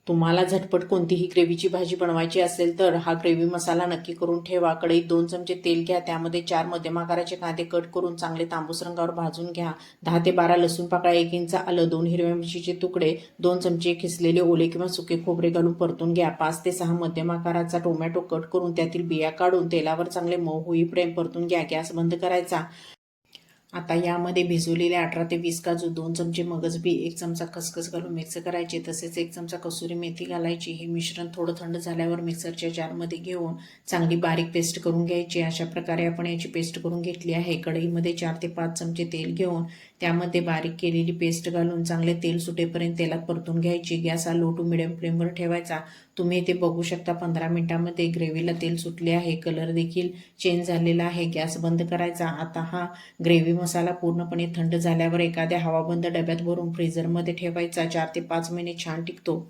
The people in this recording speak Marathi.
तुम्हाला झटपट कोणतीही ग्रेव्हीची भाजी बनवायची असेल तर हा ग्रेव्ही मसाला नक्की करून ठेवा. कढईत 2 चमचे तेल घ्या. त्यामध्ये 4 मध्यम आकाराचे कांदे कट करून चांगले तांबूस रंगावर भाजून घ्या. 10 ते 12 लसूण पाकळ्या, 1 इंच आलं, 2 हिरव्या मिरचीचे तुकडे, 2 चमचे किसलेले ओले किंवा सुके खोबरे घालून परतून घ्या. 5 ते 6 मध्यम आकाराचा टोमॅटो कट करून त्यातील बिया काढून तेलावर चांगले मऊ होईपर्यंत परतून घ्या. गॅस बंद करायचा. आता यामध्ये भिजवलेले 18 ते 20 काजू, 2 चमचे मगज बी, 1 चमचा खसखस घालून मिक्स करायचे. तसेच 1 चमचा कसुरी मेथी घालायची. हे मिश्रण थोडं थंड झाल्यावर मिक्सरच्या जारमध्ये घेऊन चांगली बारीक पेस्ट करून घ्यायची. अशा प्रकारे आपण याची पेस्ट करून घेतली आहे. कढईमध्ये 4 ते 5 चमचे तेल घेऊन त्यामध्ये बारीक केलेली पेस्ट घालून चांगले तेल सुटेपर्यंत तेलात परतून घ्यायची. गॅस हा लो टू मिडियम फ्लेमवर ठेवायचा. तुम्ही इथे बघू शकता 15 मिनिटांमध्ये ग्रेव्हीला तेल सुटले आहे. कलर देखील चेंज झालेला आहे. गॅस बंद करायचा. आता हा ग्रेव्ही मसाला पूर्णपणे थंड झाल्यावर एखाद्या हवाबंद डब्यात भरून फ्रीझरमध्ये ठेवायचा. 4 ते 5 महिने छान टिकतो.